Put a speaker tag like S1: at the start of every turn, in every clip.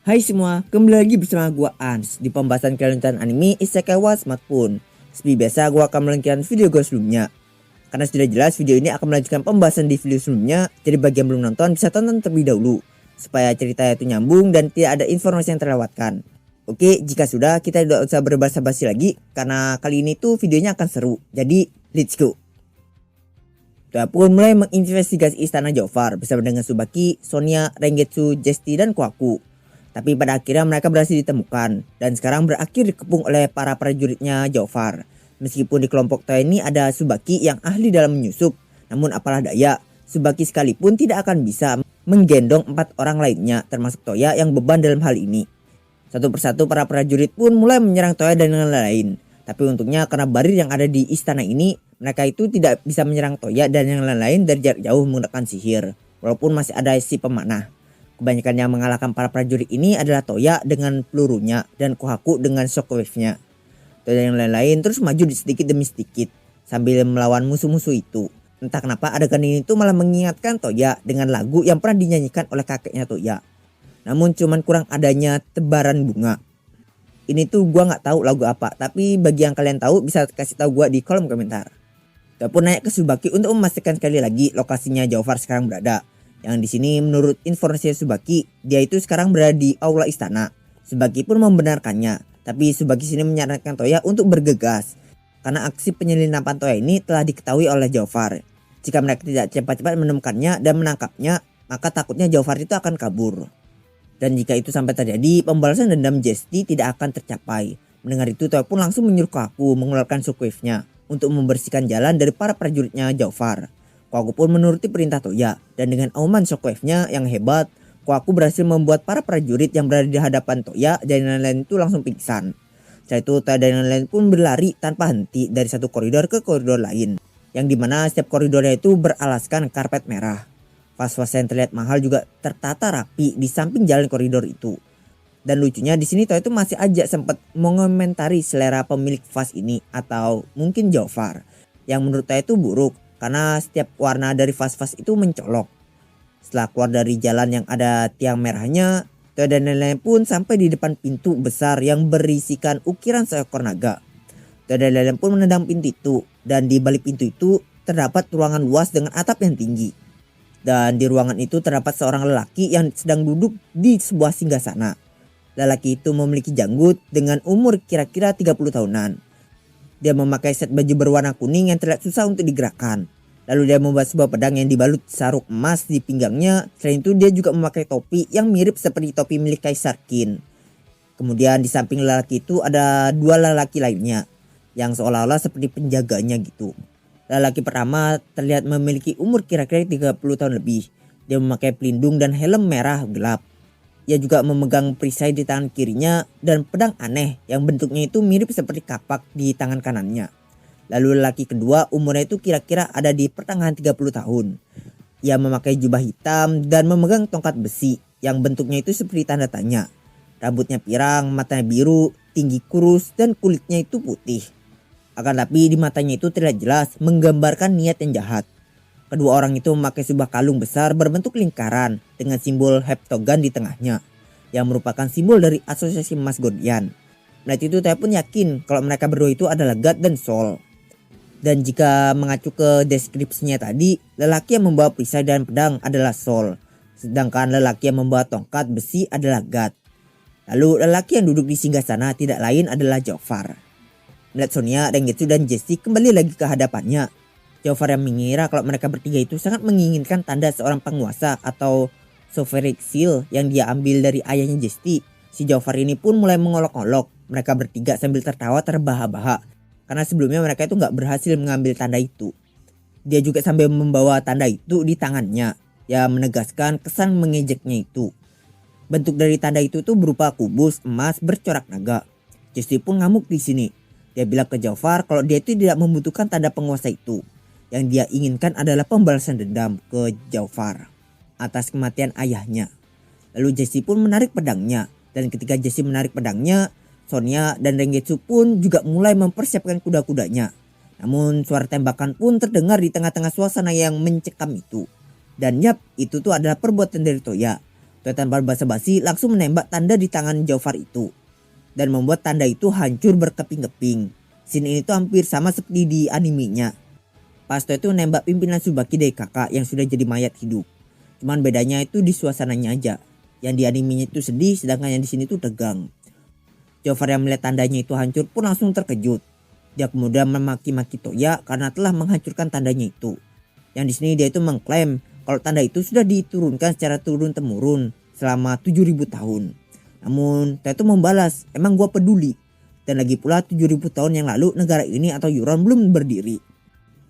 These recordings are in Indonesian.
S1: Hai semua, kembali lagi bersama gua Ans di pembahasan kelanjutan anime Isekai wa Smartphone. Seperti biasa gua akan melanjutkan video gua sebelumnya. Karena sudah jelas video ini akan melanjutkan pembahasan di video sebelumnya, jadi bagi yang belum nonton bisa tonton terlebih dahulu supaya ceritanya itu nyambung dan tidak ada informasi yang terlewatkan. Oke, jika sudah kita tidak usah berbasa-basi lagi karena kali ini tuh videonya akan seru. Jadi, let's go. Toya pun mulai menginvestigasi istana Jofar bersama dengan Tsubaki, Sonya, Rengetsu, Jesty, dan Kwaku. Tapi pada akhirnya mereka berhasil ditemukan dan sekarang berakhir dikepung oleh para prajuritnya Jofar. Meskipun di kelompok Toya ini ada Tsubaki yang ahli dalam menyusup, namun apalah daya, Tsubaki sekalipun tidak akan bisa menggendong 4 orang lainnya termasuk Toya yang beban dalam hal ini. Satu persatu para prajurit pun mulai menyerang Toya dan lain-lain. Tapi untungnya karena barir yang ada di istana ini, mereka itu tidak bisa menyerang Toya dan yang lain-lain dari jarak jauh menggunakan sihir. Walaupun masih ada si pemanah. Kebanyakan yang mengalahkan para prajurit ini adalah Toya dengan pelurunya dan Kohaku dengan shockwave-nya. Toya yang lain-lain terus maju sedikit demi sedikit sambil melawan musuh-musuh itu. Entah kenapa adegan ini tuh malah mengingatkan Toya dengan lagu yang pernah dinyanyikan oleh kakeknya Toya. Namun cuman kurang adanya tebaran bunga. Ini tuh gua nggak tahu lagu apa, tapi bagi yang kalian tahu bisa kasih tahu gua di kolom komentar. Toya pun naik ke Tsubaki untuk memastikan sekali lagi lokasinya Jofar sekarang berada. Yang di sini menurut informasi Tsubaki, dia itu sekarang berada di aula istana. Tsubaki pun membenarkannya, tapi Tsubaki sini menyarankan Toya untuk bergegas karena aksi penyelundupan Toya ini telah diketahui oleh Jofar. Jika mereka tidak cepat-cepat menemukannya dan menangkapnya, maka takutnya Jofar itu akan kabur. Dan jika itu sampai terjadi, pembalasan dendam Jesty tidak akan tercapai. Mendengar itu, Toya pun langsung menyuruh Kohaku mengeluarkan shockwave-nya untuk membersihkan jalan dari para prajuritnya Jofar. Kohaku pun menuruti perintah Toya dan dengan auman shockwave-nya yang hebat, Kohaku berhasil membuat para prajurit yang berada di hadapan Toya dan lain-lain itu langsung pingsan. Setelah itu Toya dan lain-lain pun berlari tanpa henti dari satu koridor ke koridor lain, yang dimana setiap koridornya itu beralaskan karpet merah. Vas-vas yang terlihat mahal juga tertata rapi di samping jalan koridor itu. Dan lucunya di sini Toya itu masih aja sempat mengomentari selera pemilik vas ini atau mungkin Jofar, yang menurut Toya itu buruk. Karena setiap warna dari vas-vas itu mencolok. Setelah keluar dari jalan yang ada tiang merahnya, Toya dan lain-lain pun sampai di depan pintu besar yang berisikan ukiran seekor naga. Toya dan lain-lain pun menendang pintu itu, dan di balik pintu itu terdapat ruangan luas dengan atap yang tinggi. Dan di ruangan itu terdapat seorang lelaki yang sedang duduk di sebuah singgasana. Lelaki itu memiliki janggut dengan umur kira-kira 30 tahunan. Dia memakai set baju berwarna kuning yang terlihat susah untuk digerakkan. Lalu dia membawa sebuah pedang yang dibalut sarung emas di pinggangnya. Selain itu dia juga memakai topi yang mirip seperti topi milik Kaisar Qin. Kemudian di samping lelaki itu ada 2 lelaki lainnya yang seolah-olah seperti penjaganya gitu. Lelaki pertama terlihat memiliki umur kira-kira 30 tahun lebih. Dia memakai pelindung dan helm merah gelap. Ia juga memegang perisai di tangan kirinya dan pedang aneh yang bentuknya itu mirip seperti kapak di tangan kanannya. Lalu lelaki kedua umurnya itu kira-kira ada di pertengahan 30 tahun. Ia memakai jubah hitam dan memegang tongkat besi yang bentuknya itu seperti tanda tanya. Rambutnya pirang, matanya biru, tinggi kurus dan kulitnya itu putih. Akan tapi di matanya itu terlihat jelas menggambarkan niat yang jahat. Kedua orang itu memakai sebuah kalung besar berbentuk lingkaran dengan simbol heptagon di tengahnya, yang merupakan simbol dari asosiasi emas Gordian. Melihat itu Toya pun yakin kalau mereka berdua itu adalah God dan Soul. Dan jika mengacu ke deskripsinya tadi, lelaki yang membawa perisai dan pedang adalah Soul, sedangkan lelaki yang membawa tongkat besi adalah God. Lalu lelaki yang duduk di singgasana tidak lain adalah Jofar. Melihat Sonya, Rengetsu dan Jesty kembali lagi ke hadapannya, Jofar yang mengira kalau mereka bertiga itu sangat menginginkan tanda seorang penguasa atau Soveric Seal yang dia ambil dari ayahnya Jesty. Si Jofar ini pun mulai mengolok-olok mereka bertiga sambil tertawa terbahak-bahak karena sebelumnya mereka itu gak berhasil mengambil tanda itu. Dia juga sambil membawa tanda itu di tangannya yang menegaskan kesan mengejeknya itu. Bentuk dari tanda itu tuh berupa kubus emas bercorak naga. Jesty pun ngamuk di sini. Dia bilang ke Jofar kalau dia itu tidak membutuhkan tanda penguasa itu. Yang dia inginkan adalah pembalasan dendam ke Jofar atas kematian ayahnya. Lalu Jesty pun menarik pedangnya. Dan ketika Jesty menarik pedangnya, Sonya dan Rengetsu pun juga mulai mempersiapkan kuda-kudanya. Namun suara tembakan pun terdengar di tengah-tengah suasana yang mencekam itu. Dan yap, itu tuh adalah perbuatan dari Toya. Toya tanpa basa-basi langsung menembak tanda di tangan Jaofar itu dan membuat tanda itu hancur berkeping-keping. Scene ini tuh hampir sama seperti di animenya. Pas Toya itu menembak pimpinan Tsubaki dari kakak yang sudah jadi mayat hidup. Cuman bedanya itu di suasananya aja. Yang di animenya itu sedih, sedangkan yang di sini tuh tegang. Jaofar yang melihat tandanya itu hancur pun langsung terkejut. Dia kemudian memaki-maki Toya karena telah menghancurkan tandanya itu. Yang di sini dia itu mengklaim kalau tanda itu sudah diturunkan secara turun-temurun selama 7.000 tahun. Namun Toya itu membalas, emang gua peduli. Dan lagi pula 7.000 tahun yang lalu negara ini atau Yuron belum berdiri.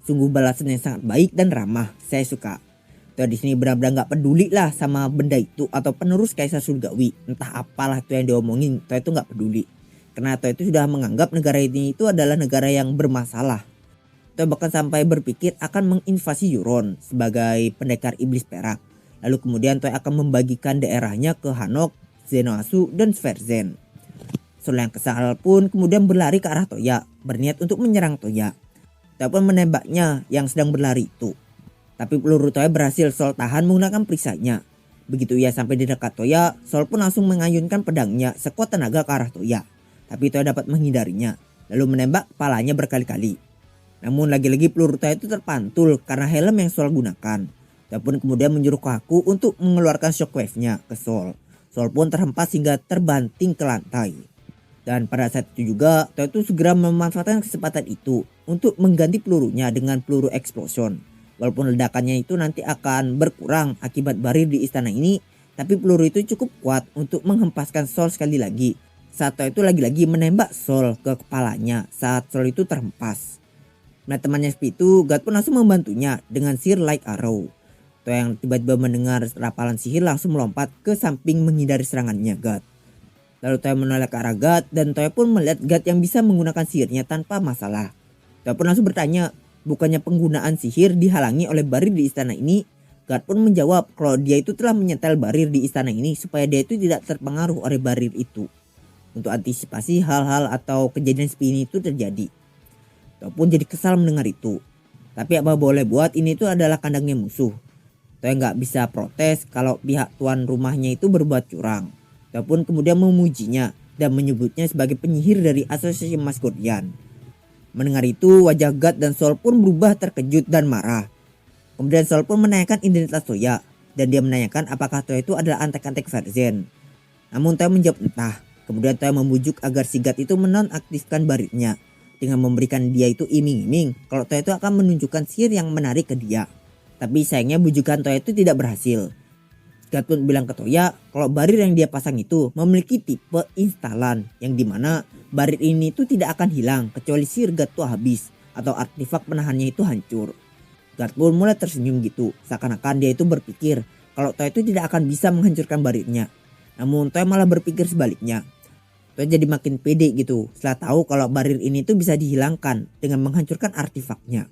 S1: Sungguh balasan yang sangat baik dan ramah, saya suka. Toya di sini benar-benar nggak peduli lah sama benda itu atau penerus Kaisar Surgawi. Entah apalah itu yang diomongin, Toya itu nggak peduli. Karena Toya itu sudah menganggap negara ini itu adalah negara yang bermasalah. Toya bahkan sampai berpikir akan menginvasi Yuron sebagai pendekar iblis perak. Lalu kemudian Toya akan membagikan daerahnya ke Hanok, Zenoasu, dan Sverzen. Sol yang kesal pun kemudian berlari ke arah Toya, berniat untuk menyerang Toya. Toya pun menembaknya yang sedang berlari itu. Tapi peluru Toya berhasil Sol tahan menggunakan perisainya. Begitu ia sampai di dekat Toya, Sol pun langsung mengayunkan pedangnya sekuat tenaga ke arah Toya. Tapi Toya dapat menghindarinya, lalu menembak kepalanya berkali-kali. Namun lagi-lagi peluru Toya itu terpantul karena helm yang Sol gunakan. Toya pun kemudian menyuruh Kohaku untuk mengeluarkan shockwave-nya ke Sol. Sol pun terhempas hingga terbanting ke lantai. Dan pada saat itu juga Toya itu segera memanfaatkan kesempatan itu untuk mengganti pelurunya dengan peluru explosion. Walaupun ledakannya itu nanti akan berkurang akibat barir di istana ini, tapi peluru itu cukup kuat untuk menghempaskan Sol sekali lagi. Saat Toya itu lagi-lagi menembak Sol ke kepalanya saat Sol itu terhempas. Nah temannya seperti itu, God pun langsung membantunya dengan sihir Light Arrow. Toya yang tiba-tiba mendengar rapalan sihir langsung melompat ke samping menghindari serangannya God. Lalu Toya menoleh ke arah God dan Toya pun melihat God yang bisa menggunakan sihirnya tanpa masalah. Toya pun langsung bertanya, bukannya penggunaan sihir dihalangi oleh barir di istana ini? God pun menjawab kalau dia itu telah menyetel barir di istana ini supaya dia itu tidak terpengaruh oleh barir itu. Untuk antisipasi hal-hal atau kejadian seperti ini itu terjadi. Toya pun jadi kesal mendengar itu. Tapi apa boleh buat, ini itu adalah kandangnya musuh. Toya nggak bisa protes kalau pihak tuan rumahnya itu berbuat curang. Toya pun kemudian memujinya dan menyebutnya sebagai penyihir dari Asosiasi Emas Gordian. Mendengar itu wajah God dan Sol pun berubah terkejut dan marah. Kemudian Sol pun menanyakan identitas Toya dan dia menanyakan apakah Toya itu adalah antek-antek Sverzen. Namun Toya menjawab entah. Kemudian Toya membujuk agar si God itu menonaktifkan barirnya dengan memberikan dia itu iming-iming kalau Toya itu akan menunjukkan sihir yang menarik ke dia. Tapi sayangnya bujukan Toya itu tidak berhasil. God pun bilang ke Toya kalau barir yang dia pasang itu memiliki tipe instalan yang dimana barir ini tuh tidak akan hilang kecuali sihir God tuh habis atau artefak penahannya itu hancur. God pun mulai tersenyum gitu, seakan-akan dia itu berpikir kalau Toya itu tidak akan bisa menghancurkan barirnya. Namun Toya malah berpikir sebaliknya. Toya jadi makin pede gitu setelah tahu kalau barir ini tuh bisa dihilangkan dengan menghancurkan artefaknya.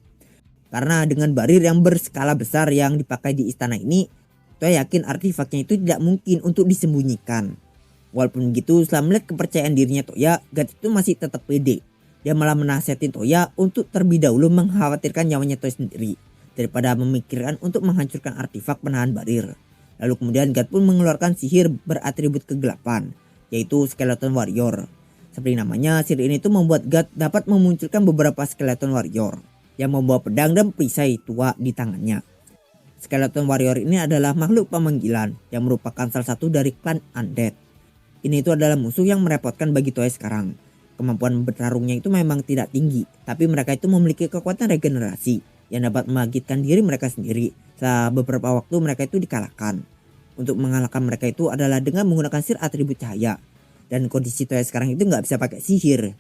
S1: Karena dengan barir yang berskala besar yang dipakai di istana ini, Toya yakin artefaknya itu tidak mungkin untuk disembunyikan. Walaupun begitu, setelah melihat kepercayaan dirinya Toya, God itu masih tetap pede. Dia malah menasihatin Toya untuk terlebih dahulu mengkhawatirkan nyawanya Toya sendiri daripada memikirkan untuk menghancurkan artefak penahan barir. Lalu kemudian God pun mengeluarkan sihir beratribut kegelapan, yaitu Skeleton Warrior. Seperti namanya, sihir ini tuh membuat God dapat memunculkan beberapa Skeleton Warrior yang membawa pedang dan perisai tua di tangannya. Skeleton Warrior ini adalah makhluk pemanggilan yang merupakan salah satu dari klan Undead. Ini itu adalah musuh yang merepotkan bagi Toya sekarang. Kemampuan bertarungnya itu memang tidak tinggi, tapi mereka itu memiliki kekuatan regenerasi yang dapat membangkitkan diri mereka sendiri. Setelah beberapa waktu mereka itu dikalahkan. Untuk mengalahkan mereka itu adalah dengan menggunakan sihir atribut cahaya. Dan kondisi Toya sekarang itu nggak bisa pakai sihir.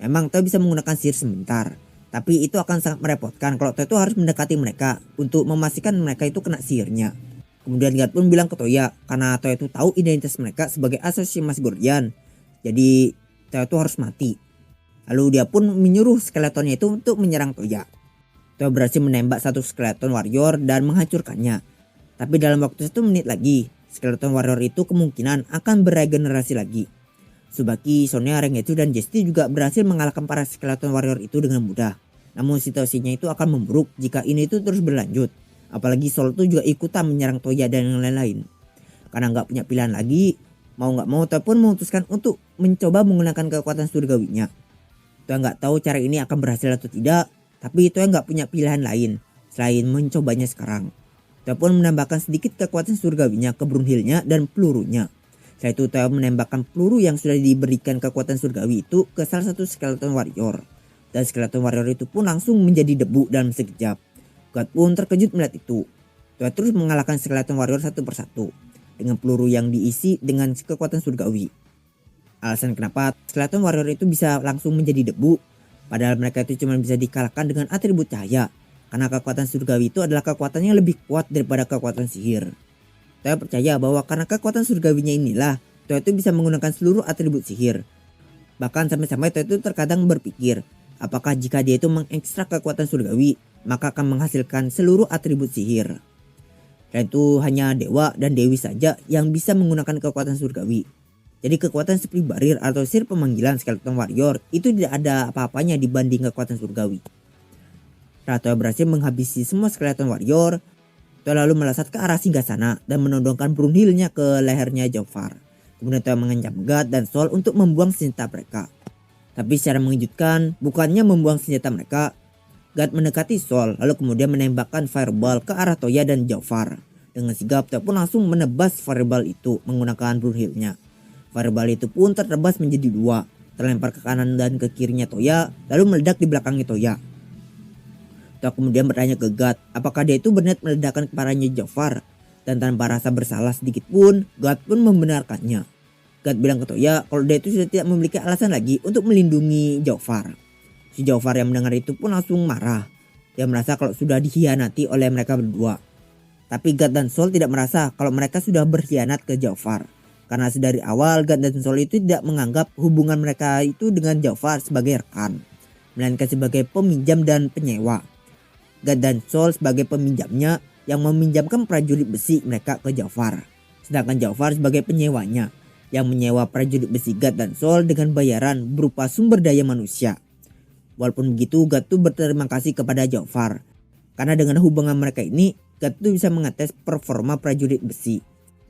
S1: Memang Toya bisa menggunakan sihir sebentar, tapi itu akan sangat merepotkan kalau Toya itu harus mendekati mereka untuk memastikan mereka itu kena sihirnya. Kemudian God pun bilang ke Toya karena Toya itu tahu identitas mereka sebagai Asosiasi Emas Gordian. Jadi Toya itu harus mati. Lalu dia pun menyuruh skeletonnya itu untuk menyerang Toya. Toya berhasil menembak satu skeleton warrior dan menghancurkannya. Tapi dalam waktu 1 menit lagi, skeleton warrior itu kemungkinan akan beregenerasi lagi. Tsubaki, Sonya, Rengetsu, dan Jesty juga berhasil mengalahkan para skeleton warrior itu dengan mudah. Namun situasinya itu akan memburuk jika ini itu terus berlanjut. Apalagi Sol itu juga ikutan menyerang Toya dan yang lain-lain. Karena nggak punya pilihan lagi, mau nggak mau Toya pun memutuskan untuk mencoba menggunakan kekuatan surgawinya. Toya nggak tahu cara ini akan berhasil atau tidak, tapi Toya nggak punya pilihan lain selain mencobanya sekarang. Toya pun menambahkan sedikit kekuatan surgawinya ke Brunhildnya dan pelurunya. Setelah itu Toya menembakkan peluru yang sudah diberikan kekuatan surgawi itu ke salah satu skeleton warrior. Dan skeleton warrior itu pun langsung menjadi debu dalam sekejap. God pun terkejut melihat itu. Toya terus mengalahkan skeleton warrior satu persatu dengan peluru yang diisi dengan kekuatan surgawi. Alasan kenapa skeleton warrior itu bisa langsung menjadi debu, padahal mereka itu cuma bisa dikalahkan dengan atribut cahaya, karena kekuatan surgawi itu adalah kekuatan yang lebih kuat daripada kekuatan sihir. Toya percaya bahwa karena kekuatan surgawinya inilah Toya itu bisa menggunakan seluruh atribut sihir. Bahkan sampai-sampai Toya itu terkadang berpikir, apakah jika dia itu mengekstrak kekuatan surgawi, maka akan menghasilkan seluruh atribut sihir. Dan itu hanya dewa dan dewi saja yang bisa menggunakan kekuatan surgawi. Jadi kekuatan seperti barir atau sihir pemanggilan skeleton warrior itu tidak ada apa-apanya dibanding kekuatan surgawi. Setelah Toya berhasil menghabisi semua skeleton warrior, Toya lalu melesat ke arah singgasana dan menodongkan Brunhildnya ke lehernya Jafar. Kemudian Toya mengancam God dan Sol untuk membuang senjata mereka. Tapi secara mengejutkan, bukannya membuang senjata mereka, God mendekati Sol lalu kemudian menembakkan fireball ke arah Toya dan Jafar. Dengan sigap Toya pun langsung menebas fireball itu menggunakan Brunhildnya. Fireball itu pun tertebas menjadi dua, terlempar ke kanan dan ke kirinya Toya, lalu meledak di belakangnya Toya. Toya kemudian bertanya ke God, apakah dia itu berniat meledakkan kepalanya Jafar, dan tanpa rasa bersalah sedikit pun, God pun membenarkannya. God bilang ke Toya kalau dia itu sudah tidak memiliki alasan lagi untuk melindungi Jafar. Si Jafar yang mendengar itu pun langsung marah. Dia merasa kalau sudah dikhianati oleh mereka berdua. Tapi God dan Sol tidak merasa kalau mereka sudah berkhianat ke Jafar. Karena sedari awal God dan Sol itu tidak menganggap hubungan mereka itu dengan Jafar sebagai rekan, melainkan sebagai peminjam dan penyewa. God dan Sol sebagai peminjamnya yang meminjamkan prajurit besi mereka ke Jafar. Sedangkan Jafar sebagai penyewanya yang menyewa prajurit besi God dan Sol dengan bayaran berupa sumber daya manusia. Walaupun begitu God tuh berterima kasih kepada Jafar. Karena dengan hubungan mereka ini God tuh bisa mengetes performa prajurit besi.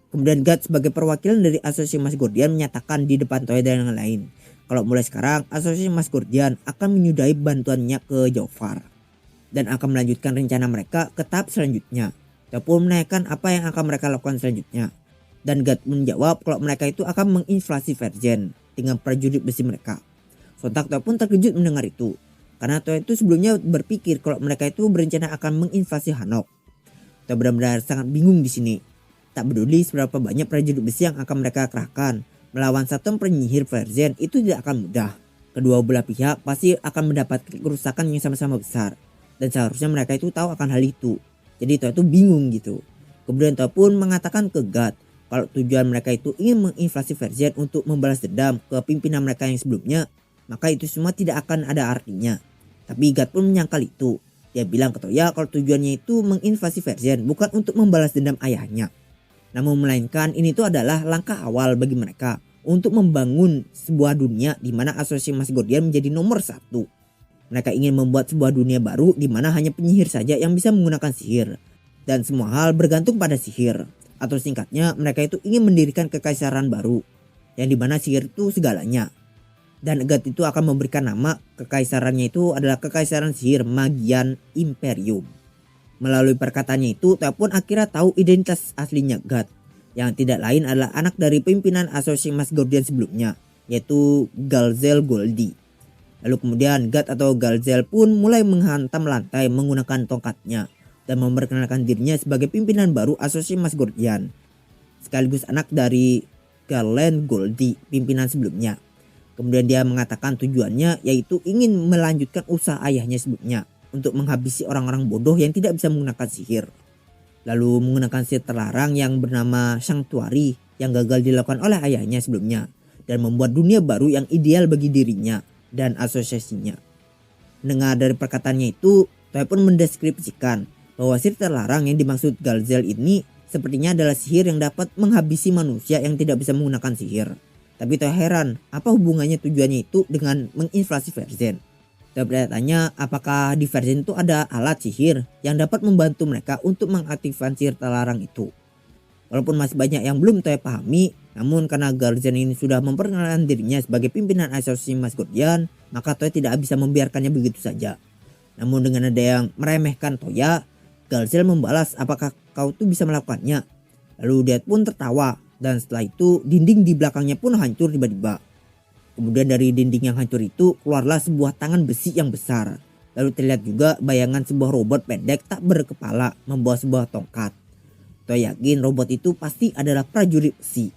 S1: Kemudian God sebagai perwakilan dari Asosiasi Masgordian menyatakan di depan Toya dan yang lain kalau mulai sekarang Asosiasi Masgordian akan menyudahi bantuannya ke Jafar dan akan melanjutkan rencana mereka ke tahap selanjutnya. Toya pun menanyakan apa yang akan mereka lakukan selanjutnya, dan God menjawab kalau mereka itu akan menginvasi Vergen dengan prajurit besi mereka. Sontak Toya pun terkejut mendengar itu, karena Toya itu sebelumnya berpikir kalau mereka itu berencana akan menginvasi Hanok. Toya benar-benar sangat bingung di sini. Tak peduli seberapa banyak prajurit besi yang akan mereka kerahkan, melawan satu penyihir Vergen itu tidak akan mudah. Kedua belah pihak pasti akan mendapat kerusakan yang sama-sama besar, dan seharusnya mereka itu tahu akan hal itu. Jadi Toya itu bingung gitu. Kemudian Toya pun mengatakan ke God kalau tujuan mereka itu ingin menginvasi Vergen untuk membalas dendam ke pimpinan mereka yang sebelumnya, maka itu semua tidak akan ada artinya. Tapi God pun menyangkal itu. Dia bilang ke Toya kalau tujuannya itu menginvasi Vergen bukan untuk membalas dendam ayahnya, namun melainkan ini tuh adalah langkah awal bagi mereka untuk membangun sebuah dunia di mana Asosiasi Masgordian menjadi nomor satu. Mereka ingin membuat sebuah dunia baru di mana hanya penyihir saja yang bisa menggunakan sihir, dan semua hal bergantung pada sihir. Atau singkatnya, mereka itu ingin mendirikan kekaisaran baru yang di mana sihir itu segalanya. Dan God itu akan memberikan nama kekaisarannya itu adalah Kekaisaran Sihir Magian Imperium. Melalui perkataannya itu, Toya pun akhirnya tahu identitas aslinya God, yang tidak lain adalah anak dari pimpinan Asosiasi Masgordian sebelumnya, yaitu Galzel Goldi. Lalu kemudian God atau Galzel pun mulai menghantam lantai menggunakan tongkatnya dan memperkenalkan dirinya sebagai pimpinan baru Asosiasi Masgordian, sekaligus anak dari Garland Goldi, pimpinan sebelumnya. Kemudian dia mengatakan tujuannya yaitu ingin melanjutkan usaha ayahnya sebelumnya, untuk menghabisi orang-orang bodoh yang tidak bisa menggunakan sihir. Lalu menggunakan sihir terlarang yang bernama Sanctuary yang gagal dilakukan oleh ayahnya sebelumnya, dan membuat dunia baru yang ideal bagi dirinya dan asosiasinya. Mendengar dari perkataannya itu, Toya pun mendeskripsikan bahwa sihir terlarang yang dimaksud Galzel ini sepertinya adalah sihir yang dapat menghabisi manusia yang tidak bisa menggunakan sihir. Tapi Toya heran, apa hubungannya tujuannya itu dengan menginvasi Vergen? Toya bertanya apakah di Vergen itu ada alat sihir yang dapat membantu mereka untuk mengaktifkan sihir terlarang itu. Walaupun masih banyak yang belum Toya pahami, namun karena Guardian ini sudah memperkenalkan dirinya sebagai pimpinan asosiasi Mas Guardian, maka Toya tidak bisa membiarkannya begitu saja. Namun dengan ada yang meremehkan Toya, Garzel membalas, apakah kau tuh bisa melakukannya? Lalu dia pun tertawa, dan setelah itu dinding di belakangnya pun hancur tiba-tiba. Kemudian dari dinding yang hancur itu keluarlah sebuah tangan besi yang besar. Lalu terlihat juga bayangan sebuah robot pendek tak berkepala membawa sebuah tongkat. Toya yakin robot itu pasti adalah prajurit besi.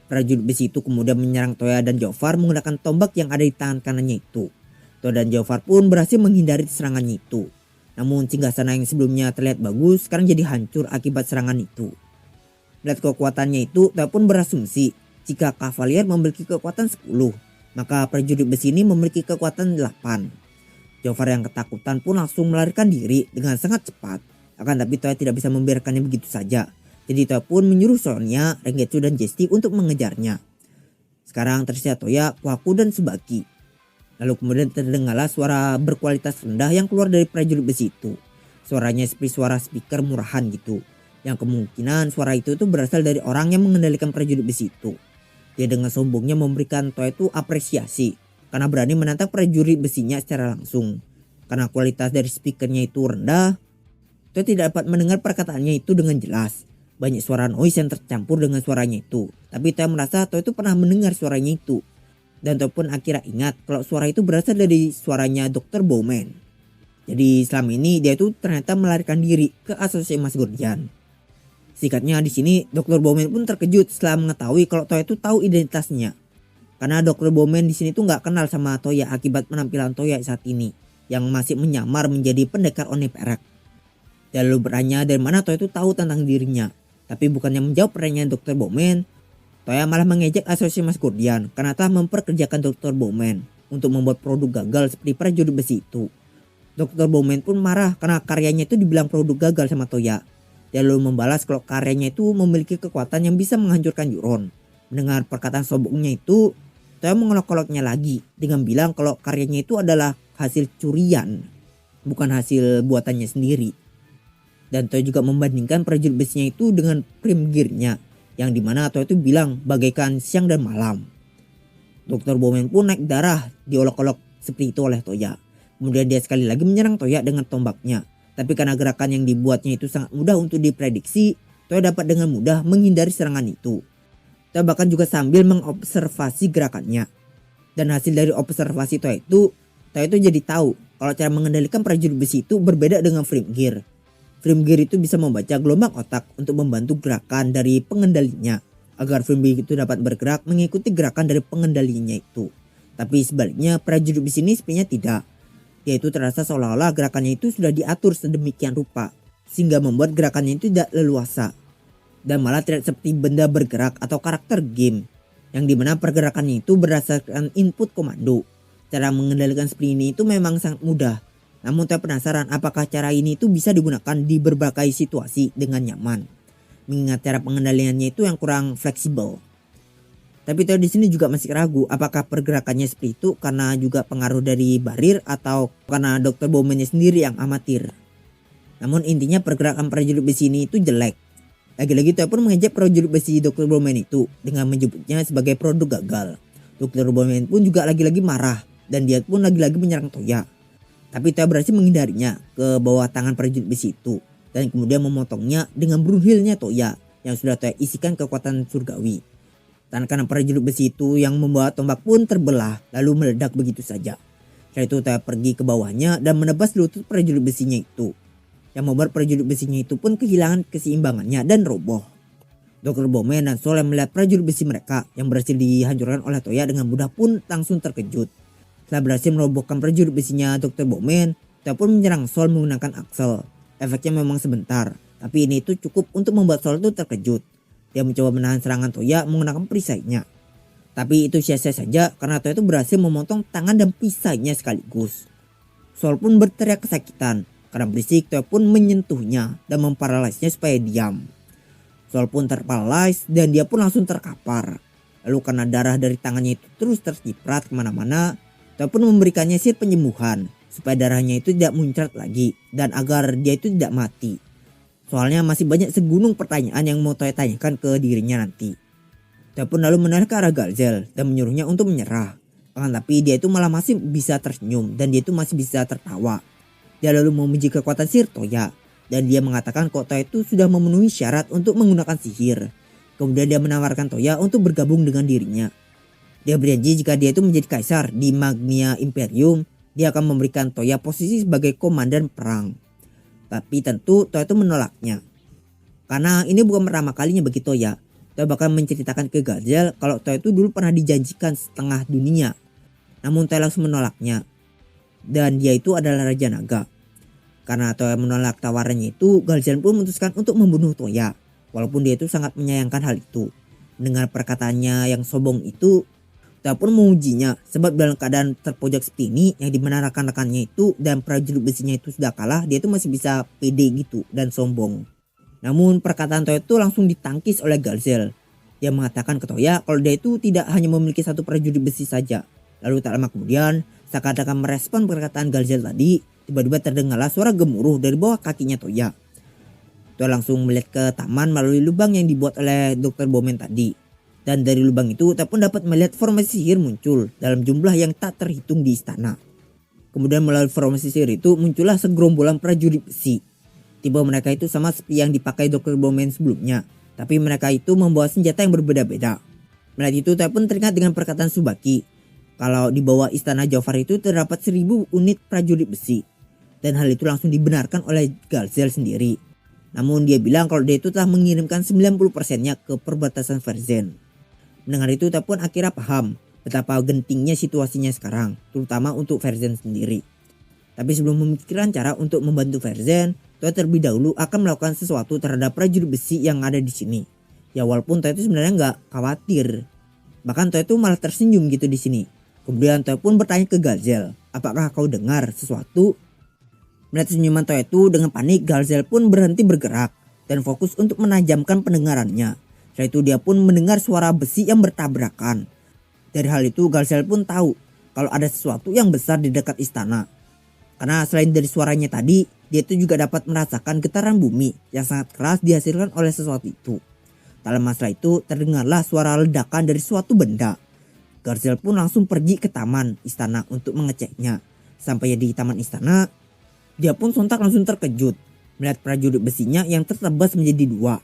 S1: Prajurit besi itu kemudian menyerang Toya dan Jafar menggunakan tombak yang ada di tangan kanannya itu. Toya dan Jafar pun berhasil menghindari serangannya itu. Namun singgasana yang sebelumnya terlihat bagus sekarang jadi hancur akibat serangan itu. Melihat kekuatannya itu, Toya pun berasumsi jika Kavalier memiliki kekuatan 10, maka prajurit besi ini memiliki kekuatan 8. Jafar yang ketakutan pun langsung melarikan diri dengan sangat cepat. Akan tapi Toya tidak bisa membiarkannya begitu saja. Jadi Toya pun menyuruh Sonya, Rengetsu dan Jessie untuk mengejarnya. Sekarang tersisa Toya, Kwaku dan Tsubaki. Lalu kemudian terdengarlah suara berkualitas rendah yang keluar dari prajurit besi itu. Suaranya seperti suara speaker murahan gitu. Yang kemungkinan suara itu tuh berasal dari orang yang mengendalikan prajurit besi itu. Dia dengan sombongnya memberikan Toya itu apresiasi karena berani menantang prajurit besinya secara langsung. Karena kualitas dari speakernya itu rendah, Toya tidak dapat mendengar perkataannya itu dengan jelas. Banyak suara noise yang tercampur dengan suaranya itu. Tapi Toya merasa Toya itu pernah mendengar suaranya itu. Dan Toya pun akhirnya ingat kalau suara itu berasal dari suaranya Dr. Bowman. Jadi selama ini dia itu ternyata melarikan diri ke asosiasi Mas Guardian. Singkatnya di sini Dr. Bowman pun terkejut setelah mengetahui kalau Toya itu tahu identitasnya. Karena Dr. Bowman di sini tuh nggak kenal sama Toya akibat penampilan Toya saat ini yang masih menyamar menjadi pendekar Oni Perak. Dia lalu bertanya dari mana Toya itu tahu tentang dirinya. Tapi bukannya menjawab pertanyaan Dr. Bowman, Toya malah mengejek asosiasi Mas Guardian karena telah memperkerjakan Dr. Bowman untuk membuat produk gagal seperti prajurit besi itu. Dr. Bowman pun marah karena karyanya itu dibilang produk gagal sama Toya. Dia lalu membalas kalau karyanya itu memiliki kekuatan yang bisa menghancurkan Euron. Mendengar perkataan sombongnya itu, Toya mengolok-oloknya lagi dengan bilang kalau karyanya itu adalah hasil curian, bukan hasil buatannya sendiri. Dan Toya juga membandingkan prajurit besinya itu dengan Prim Gear-nya, yang dimana Toya itu bilang bagaikan siang dan malam. Dr. Bowman pun naik darah diolok-olok seperti itu oleh Toya. Kemudian dia sekali lagi menyerang Toya dengan tombaknya. Tapi karena gerakan yang dibuatnya itu sangat mudah untuk diprediksi, Toya dapat dengan mudah menghindari serangan itu. Toya bahkan juga sambil mengobservasi gerakannya. Dan hasil dari observasi Toya itu jadi tahu kalau cara mengendalikan prajurit besi itu berbeda dengan Prim Gear. Prim Gear itu bisa membaca gelombang otak untuk membantu gerakan dari pengendalinya agar Prim Gear itu dapat bergerak mengikuti gerakan dari pengendalinya itu. Tapi sebaliknya prajurit besi ini sebenarnya tidak. Dia itu terasa seolah-olah gerakannya itu sudah diatur sedemikian rupa sehingga membuat gerakannya itu tidak leluasa dan malah terlihat seperti benda bergerak atau karakter game yang dimana pergerakannya itu berdasarkan input komando. Cara mengendalikan seperti ini itu memang sangat mudah. Namun saya penasaran apakah cara ini itu bisa digunakan di berbagai situasi dengan nyaman. Mengingat cara pengendaliannya itu yang kurang fleksibel. Tapi Toya di sini juga masih ragu apakah pergerakannya seperti itu karena juga pengaruh dari Barir atau karena Dr. Bowman-nya sendiri yang amatir. Namun intinya pergerakan prajurit besi ini itu jelek. Lagi-lagi Toya pun mengejek prajurit besi Dr. Bowman itu dengan menyebutnya sebagai produk gagal. Dr. Bowman pun juga lagi-lagi marah dan dia pun lagi-lagi menyerang Toya. Tapi Toya berhasil menghindarinya ke bawah tangan prajurit besi itu dan kemudian memotongnya dengan brunhilnya Toya yang sudah Toya isikan kekuatan surgawi. Dan karena prajurit besi itu yang membawa tombak pun terbelah lalu meledak begitu saja. Setelah itu Toya pergi ke bawahnya dan menebas lutut prajurit besinya itu. Yang membuat prajurit besinya itu pun kehilangan keseimbangannya dan roboh. Dr. Bowman dan Sol yang melihat prajurit besi mereka yang berhasil dihancurkan oleh Toya dengan mudah pun langsung terkejut. Setelah berhasil merobohkan prajurit besinya Dr. Bowman, Toya pun menyerang Sol menggunakan Axel. Efeknya memang sebentar, tapi ini itu cukup untuk membuat Sol itu terkejut. Dia mencoba menahan serangan Toya menggunakan perisainya. Tapi itu sia-sia saja karena Toya itu berhasil memotong tangan dan perisainya sekaligus. Sol pun berteriak kesakitan. Karena berisik Toya pun menyentuhnya dan memparalaisnya supaya diam. Sol pun terparalais dan dia pun langsung terkapar. Lalu karena darah dari tangannya itu terus terciprat kemana-mana, Toya pun memberikannya sihir penyembuhan supaya darahnya itu tidak muncrat lagi dan agar dia itu tidak mati. Soalnya masih banyak segunung pertanyaan yang mau Toya tanyakan ke dirinya nanti. Toya pun lalu menarik ke arah Galzel dan menyuruhnya untuk menyerah. Akan tapi dia itu malah masih bisa tersenyum dan dia itu masih bisa tertawa. Dia lalu memuji kekuatan sihir Toya dan dia mengatakan kok Toya itu sudah memenuhi syarat untuk menggunakan sihir. Kemudian dia menawarkan Toya untuk bergabung dengan dirinya. Dia berjanji jika dia itu menjadi kaisar di Magnia Imperium, dia akan memberikan Toya posisi sebagai komandan perang. Tapi tentu Toya itu menolaknya. Karena ini bukan pertama kalinya bagi Toya. Toya bahkan menceritakan ke Galzel kalau Toya itu dulu pernah dijanjikan setengah dunia. Namun Toya langsung menolaknya. Dan dia itu adalah Raja Naga. Karena Toya menolak tawarannya itu, Galzel pun memutuskan untuk membunuh Toya. Walaupun dia itu sangat menyayangkan hal itu. Mendengar perkataannya yang sombong itu, Toya pun mengujinya sebab dalam keadaan terpojok seperti ini yang dimana rekan-rekannya itu dan prajurit besinya itu sudah kalah, dia itu masih bisa pede gitu dan sombong. Namun perkataan Toya itu langsung ditangkis oleh Galzel. Dia mengatakan ke Toya kalau dia itu tidak hanya memiliki satu prajurit besi saja. Lalu tak lama kemudian, seakan-akan merespon perkataan Galzel tadi, tiba-tiba terdengarlah suara gemuruh dari bawah kakinya Toya. Toya langsung melihat ke taman melalui lubang yang dibuat oleh Dr. Bowman tadi. Dan dari lubang itu Toya pun dapat melihat formasi sihir muncul dalam jumlah yang tak terhitung di istana. Kemudian melalui formasi sihir itu muncullah segerombolan prajurit besi. Tiba mereka itu sama seperti yang dipakai Dr. Bowman sebelumnya. Tapi mereka itu membawa senjata yang berbeda-beda. Melihat itu Toya pun teringat dengan perkataan Tsubaki. Kalau di bawah istana Jafar itu terdapat 1000 unit prajurit besi. Dan hal itu langsung dibenarkan oleh Galzel sendiri. Namun dia bilang kalau dia itu telah mengirimkan 90%-nya ke perbatasan Verzen. Mendengar itu Toya pun akhirnya paham betapa gentingnya situasinya sekarang, terutama untuk Verzen sendiri. Tapi sebelum memikirkan cara untuk membantu Verzen, Toya terlebih dahulu akan melakukan sesuatu terhadap prajurit besi yang ada di sini. Ya walaupun Toya itu sebenarnya nggak khawatir, bahkan Toya itu malah tersenyum gitu di sini. Kemudian Toya pun bertanya ke Galzel, apakah kau dengar sesuatu? Melihat senyuman Toya itu dengan panik, Galzel pun berhenti bergerak dan fokus untuk menajamkan pendengarannya. Setelah itu dia pun mendengar suara besi yang bertabrakan. Dari hal itu Galzel pun tahu kalau ada sesuatu yang besar di dekat istana. Karena selain dari suaranya tadi, dia itu juga dapat merasakan getaran bumi yang sangat keras dihasilkan oleh sesuatu itu. Tak lama setelah itu terdengarlah suara ledakan dari suatu benda. Galzel pun langsung pergi ke taman istana untuk mengeceknya. Sampai di taman istana, dia pun sontak langsung terkejut melihat prajurit besinya yang tertebas menjadi dua.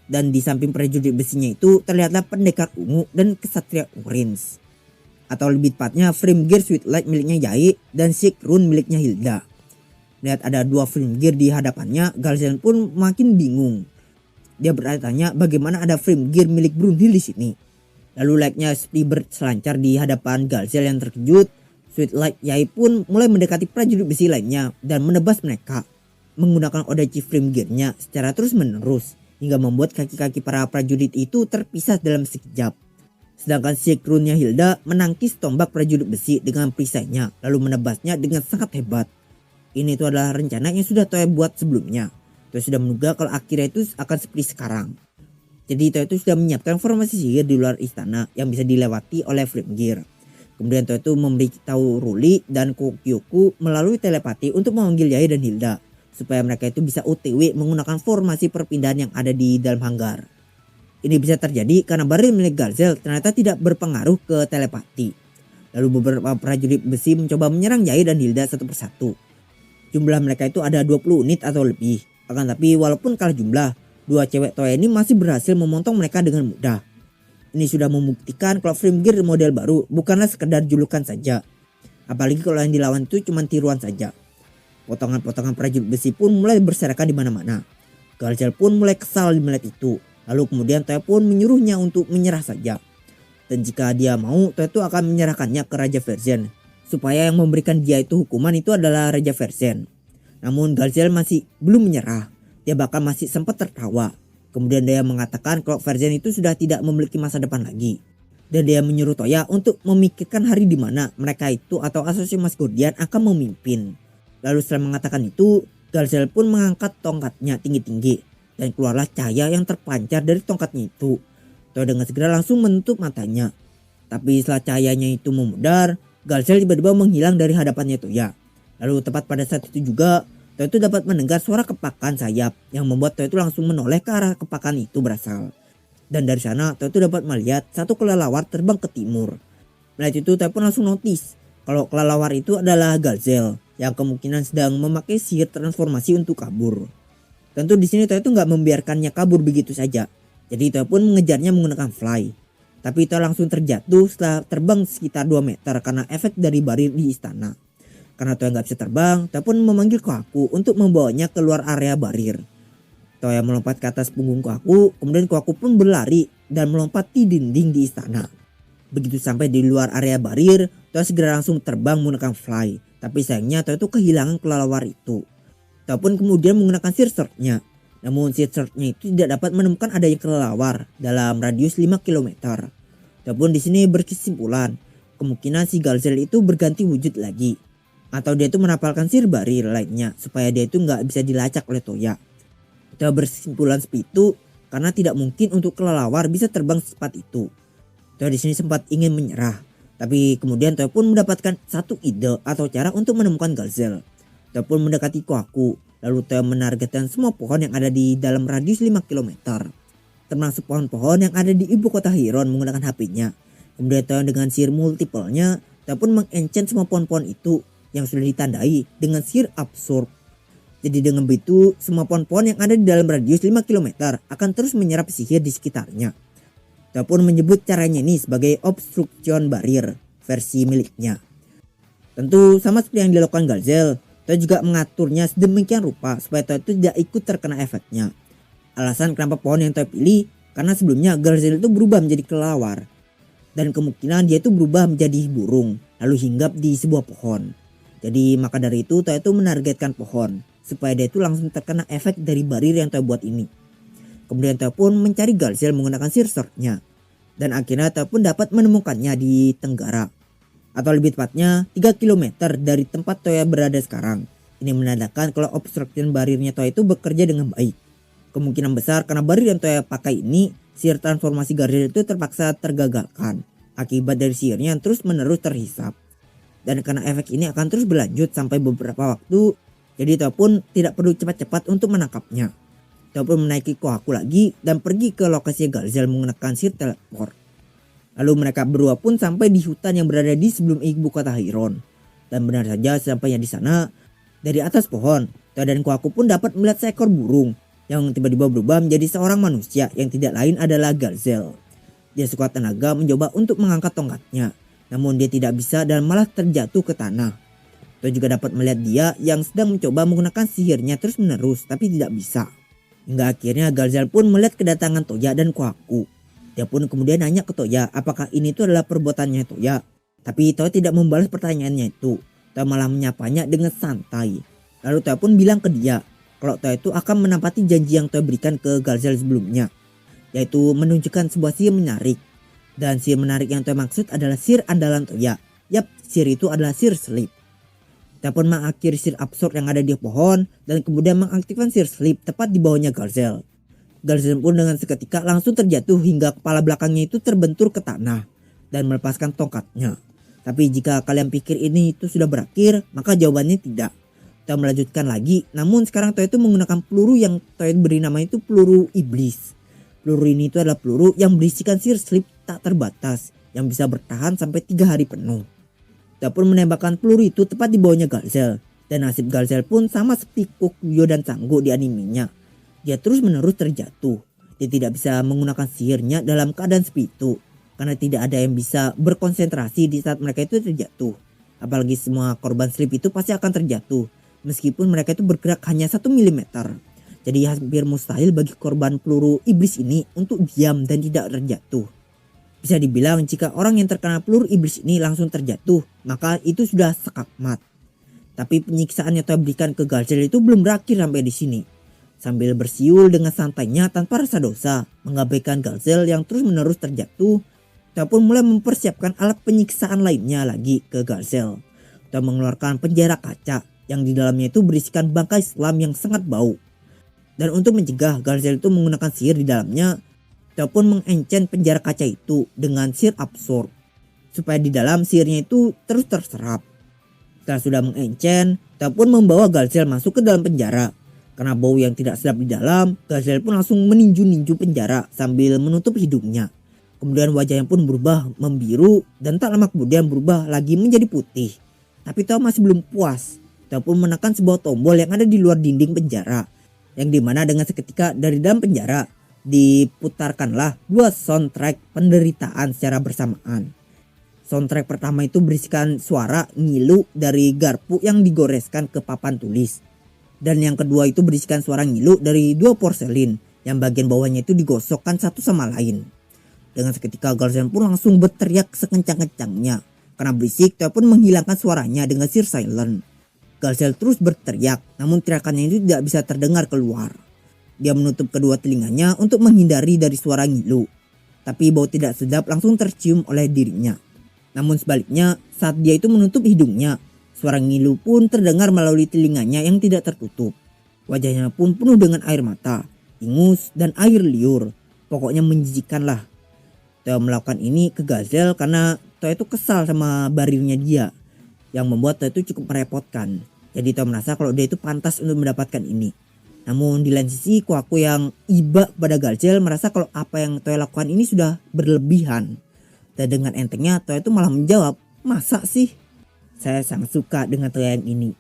S1: Dan di samping prajurit besinya itu terlihatlah pendekar ungu dan kesatria orange. Atau lebih tepatnya Frimgeir Sweetlight miliknya Yae dan Sigrun miliknya Hilda. Lihat ada dua Frimgeir di hadapannya, Galzel pun makin bingung. Dia bertanya bagaimana ada Frimgeir milik Brunhild di sini. Lalu layaknya seperti berselancar di hadapan Galzel yang terkejut, Sweetlight Yae pun mulai mendekati prajurit besi lainnya dan menebas mereka menggunakan Odachi Frimgeirnya secara terus menerus hingga membuat kaki-kaki para prajurit itu terpisah dalam sekejap. Sedangkan Sigrunnya Hilda menangkis tombak prajurit besi dengan perisainya lalu menebasnya dengan sangat hebat. Ini itu adalah rencana yang sudah Toya buat sebelumnya. Toya sudah menduga kalau akhirnya itu akan seperti sekarang. Jadi Toya itu sudah menyiapkan formasi sihir di luar istana yang bisa dilewati oleh Frimgeir. Kemudian Toya itu memberitahu Ruli dan Kokyoku melalui telepati untuk memanggil Yae dan Hilda. Supaya mereka itu bisa OTW menggunakan formasi perpindahan yang ada di dalam hanggar. Ini bisa terjadi karena baril milik Galzel ternyata tidak berpengaruh ke telepati. Lalu beberapa prajurit besi mencoba menyerang Yae dan Hilda satu persatu. Jumlah mereka itu ada 20 unit atau lebih. Akan tapi walaupun kalah jumlah, dua cewek Toya ini masih berhasil memotong mereka dengan mudah. Ini sudah membuktikan kalau Frimgeir model baru bukanlah sekedar julukan saja. Apalagi kalau yang dilawan itu cuma tiruan saja. Potongan-potongan prajurit besi pun mulai berserakan di mana-mana. Galzel pun mulai kesal melihat itu. Lalu kemudian Toya pun menyuruhnya untuk menyerah saja. Dan jika dia mau, Toya itu akan menyerahkannya ke Raja Verzen. Supaya yang memberikan dia itu hukuman itu adalah Raja Verzen. Namun Galzel masih belum menyerah. Dia bahkan masih sempat tertawa. Kemudian dia mengatakan kalau Verzen itu sudah tidak memiliki masa depan lagi. Dan dia menyuruh Toya untuk memikirkan hari di mana mereka itu atau asosiasi Masgordian akan memimpin. Lalu setelah mengatakan itu, Galzel pun mengangkat tongkatnya tinggi-tinggi dan keluarlah cahaya yang terpancar dari tongkatnya itu. Toya dengan segera langsung menutup matanya. Tapi setelah cahayanya itu memudar, Galzel tiba-tiba menghilang dari hadapannya Toya. Lalu tepat pada saat itu juga, Toya itu dapat mendengar suara kepakan sayap yang membuat Toya itu langsung menoleh ke arah kepakan itu berasal. Dan dari sana Toya itu dapat melihat satu kelelawar terbang ke timur. Melihat itu Toya pun langsung notice kalau kelelawar itu adalah Galzel yang kemungkinan sedang memakai sihir transformasi untuk kabur. Tentu di sini Toya itu nggak membiarkannya kabur begitu saja. Jadi Toya pun mengejarnya menggunakan fly. Tapi Toya langsung terjatuh setelah terbang sekitar 2 meter karena efek dari barir di istana. Karena Toya nggak bisa terbang, Toya pun memanggil Kohaku untuk membawanya keluar area barir. Toya melompat ke atas punggung Kohaku, kemudian Kohaku pun berlari dan melompat di dinding di istana. Begitu sampai di luar area barir, Toya segera langsung terbang menggunakan fly. Tapi sayangnya Toya itu kehilangan kelelawar itu. Toya pun kemudian menggunakan seer search-nya. Namun seer search-nya itu tidak dapat menemukan adanya kelelawar dalam radius 5 km. Toya pun di sini berkesimpulan, kemungkinan si Galzel itu berganti wujud lagi. Atau dia itu menapalkan sihir barir lainnya supaya dia itu nggak bisa dilacak oleh Toya. Toya berkesimpulan seperti itu karena tidak mungkin untuk kelelawar bisa terbang secepat itu. Toya di sini sempat ingin menyerah, tapi kemudian Toya pun mendapatkan satu ide atau cara untuk menemukan Galzel. Toya pun mendekati Kohaku, lalu Toya menargetkan semua pohon yang ada di dalam radius 5 km. Termasuk pohon-pohon yang ada di ibu kota Hiron menggunakan HP-nya. Kemudian Toya dengan sihir multiple-nya, Toya pun mengenchant semua pohon-pohon itu yang sudah ditandai dengan sihir absorb. Jadi dengan begitu semua pohon-pohon yang ada di dalam radius 5 km akan terus menyerap sihir di sekitarnya. Toya pun menyebut caranya ini sebagai obstruction barrier versi miliknya. Tentu sama seperti yang dilakukan Galzel, Toya juga mengaturnya sedemikian rupa supaya Toya itu tidak ikut terkena efeknya. Alasan kenapa pohon yang Toya pilih karena sebelumnya Galzel itu berubah menjadi kelelawar. Dan kemungkinan dia itu berubah menjadi burung lalu hinggap di sebuah pohon. Jadi maka dari itu Toya itu menargetkan pohon supaya dia itu langsung terkena efek dari barir yang Toya buat ini. Kemudian Toya pun mencari Galzel menggunakan seer search-nya. Dan akhirnya Toya pun dapat menemukannya di Tenggara. Atau lebih tepatnya 3 km dari tempat Toya berada sekarang. Ini menandakan kalau obstruction barirnya Toya itu bekerja dengan baik. Kemungkinan besar karena barir yang Toya pakai ini, sihir transformasi Galzel itu terpaksa tergagalkan. Akibat dari sihirnya yang terus menerus terhisap. Dan karena efek ini akan terus berlanjut sampai beberapa waktu, jadi Toya pun tidak perlu cepat-cepat untuk menangkapnya. Toya pun menaiki Kohaku lagi dan pergi ke lokasi Galzel menggunakan sihir teleport. Lalu mereka berdua pun sampai di hutan yang berada di sebelum ibu kota Hiron. Dan benar saja sampainya di sana, dari atas pohon, Toya dan Kohaku pun dapat melihat seekor burung yang tiba-tiba berubah menjadi seorang manusia yang tidak lain adalah Galzel. Dia sekuat tenaga mencoba untuk mengangkat tongkatnya. Namun dia tidak bisa dan malah terjatuh ke tanah. Toya juga dapat melihat dia yang sedang mencoba menggunakan sihirnya terus menerus tapi tidak bisa. Hingga akhirnya Galzel pun melihat kedatangan Toya dan Kohaku. Dia pun kemudian nanya ke Toya apakah ini itu adalah perbuatannya Toya. Tapi Toya tidak membalas pertanyaannya itu. Toya malah menyapanya dengan santai. Lalu Toya pun bilang ke dia kalau Toya itu akan menepati janji yang Toya berikan ke Galzel sebelumnya. Yaitu menunjukkan sebuah sihir menarik. Dan sihir menarik yang Toya maksud adalah sihir andalan Toya. Yap, sihir itu adalah sihir sleep. Toya pun mengakhiri sihir absorb yang ada di pohon dan kemudian mengaktifkan sihir sleep tepat di bawahnya Galzel. Galzel pun dengan seketika langsung terjatuh hingga kepala belakangnya itu terbentur ke tanah dan melepaskan tongkatnya. Tapi jika kalian pikir ini itu sudah berakhir, maka jawabannya tidak. Toya melanjutkan lagi, namun sekarang Toya itu menggunakan peluru yang Toya beri nama itu peluru iblis. Peluru ini itu adalah peluru yang berisikan sihir sleep tak terbatas yang bisa bertahan sampai 3 hari penuh. Toya pun menembakkan peluru itu tepat di bawahnya Galzel. Dan nasib Galzel pun sama seperti Kokuyo dan Sango di animenya. Dia terus menerus terjatuh. Dia tidak bisa menggunakan sihirnya dalam keadaan seperti itu. Karena tidak ada yang bisa berkonsentrasi di saat mereka itu terjatuh. Apalagi semua korban sleep itu pasti akan terjatuh. Meskipun mereka itu bergerak hanya 1 mm. Jadi hampir mustahil bagi korban peluru iblis ini untuk diam dan tidak terjatuh. Bisa dibilang jika orang yang terkena peluru iblis ini langsung terjatuh, maka itu sudah sekakmat. Tapi penyiksaan yang Toya berikan ke Galzel itu belum berakhir sampai di sini. Sambil bersiul dengan santainya tanpa rasa dosa, mengabaikan Galzel yang terus menerus terjatuh, Toya pun mulai mempersiapkan alat penyiksaan lainnya lagi ke Galzel. Toya mengeluarkan penjara kaca yang di dalamnya itu berisikan bangkai selam yang sangat bau. Dan untuk mencegah Galzel itu menggunakan sihir di dalamnya, Toya pun mengenchant penjara kaca itu dengan sihir absorb. Supaya di dalam sihirnya itu terus terserap. Setelah sudah mengenchant, Teo pun membawa Garzel masuk ke dalam penjara. Karena bau yang tidak sedap di dalam, Garzel pun langsung meninju-ninju penjara sambil menutup hidungnya. Kemudian wajahnya pun berubah membiru dan tak lama kemudian berubah lagi menjadi putih. Tapi Teo masih belum puas. Teo pun menekan sebuah tombol yang ada di luar dinding penjara. Yang dimana dengan seketika dari dalam penjara diputarkanlah dua soundtrack penderitaan secara bersamaan. Soundtrack pertama itu berisikan suara ngilu dari garpu yang digoreskan ke papan tulis. Dan yang kedua itu berisikan suara ngilu dari dua porselin yang bagian bawahnya itu digosokkan satu sama lain. Dengan seketika Garzel pun langsung berteriak sekencang-kencangnya. Karena berisik, Teo pun menghilangkan suaranya dengan sheer silent. Garzel terus berteriak, namun teriakannya itu tidak bisa terdengar keluar. Dia menutup kedua telinganya untuk menghindari dari suara ngilu. Tapi bau tidak sedap langsung tercium oleh dirinya. Namun sebaliknya, saat dia itu menutup hidungnya, suara ngilu pun terdengar melalui telinganya yang tidak tertutup. Wajahnya pun penuh dengan air mata, ingus, dan air liur. Pokoknya menjijikkan lah. Teo melakukan ini ke Garzel karena Teo itu kesal sama barirnya dia. Yang membuat Teo itu cukup merepotkan. Jadi Teo merasa kalau dia itu pantas untuk mendapatkan ini. Namun di lain sisi Kohaku yang iba kepada Garzel merasa kalau apa yang Teo lakukan ini sudah berlebihan. Dan dengan entengnya Teo itu malah menjawab, "Masa sih?" Saya sangat suka dengan Toya yang ini.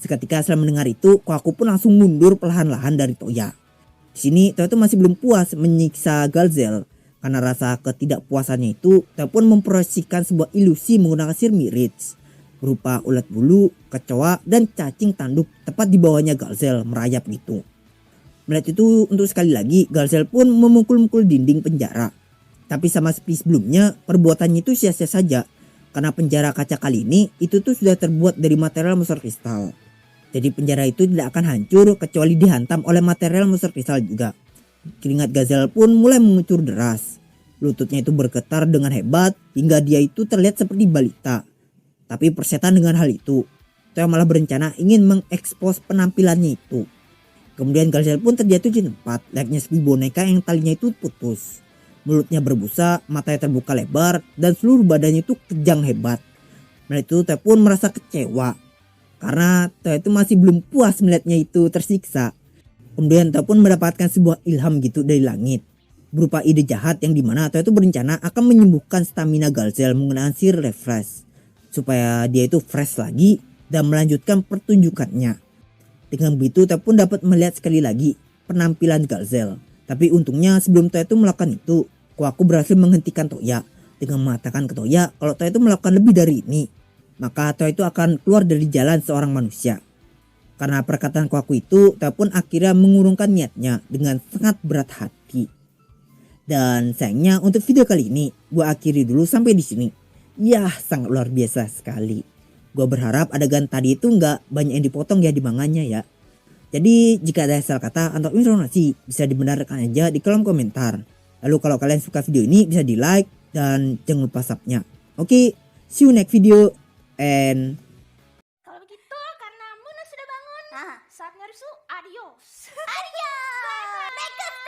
S1: Seketika setelah mendengar itu, Kohaku pun langsung mundur perlahan-lahan dari Toya. Di sini Teo itu masih belum puas menyiksa Garzel. Karena rasa ketidakpuasannya itu, Teo pun memproyeksikan sebuah ilusi menggunakan sihir mirage berupa ulat bulu, kecoa, dan cacing tanduk tepat di bawahnya Garzel merayap gitu. Melihat itu untuk sekali lagi, Garzel pun memukul-mukul dinding penjara. Tapi sama seperti sebelumnya, perbuatannya itu sia-sia saja. Karena penjara kaca kali ini itu tuh sudah terbuat dari material monster kristal. Jadi penjara itu tidak akan hancur kecuali dihantam oleh material monster kristal juga. Keringat Garzel pun mulai mengucur deras. Lututnya itu bergetar dengan hebat hingga dia itu terlihat seperti balita. Tapi persetan dengan hal itu, Teo malah berencana ingin mengekspos penampilannya itu. Kemudian Garzel pun terjatuh di tempat layaknya seperti boneka yang talinya itu putus. Mulutnya berbusa, matanya terbuka lebar, dan seluruh badannya itu kejang hebat. Melihat itu Teo pun merasa kecewa. Karena Teo itu masih belum puas melihatnya itu tersiksa. Kemudian Teo pun mendapatkan sebuah ilham gitu dari langit. Berupa ide jahat yang dimana Teo itu berencana akan menyembuhkan stamina Garzel menggunakan sihir refresh. Supaya dia itu fresh lagi dan melanjutkan pertunjukannya. Dengan begitu Teo pun dapat melihat sekali lagi penampilan Garzel. Tapi untungnya sebelum Teo itu melakukan itu, Kohaku berhasil menghentikan Toya. Dengan mengatakan ke Toya kalau Teo itu melakukan lebih dari ini, maka Teo itu akan keluar dari jalan seorang manusia. Karena perkataan Kohaku itu, Teo pun akhirnya mengurungkan niatnya dengan sangat berat hati. Dan sayangnya untuk video kali ini, gue akhiri dulu sampai di sini. Yah, sangat luar biasa sekali. Gue berharap adegan tadi itu nggak banyak yang dipotong ya di manganya ya. Jadi jika ada salah kata atau informasi bisa dibenarkan aja di kolom komentar. Lalu kalau kalian suka video ini bisa di like dan jangan lupa subnya. Oke, see you next video and
S2: Kalau begitu, karena Muna sudah bangun, saatnya rusuh, adios. Adios. Make up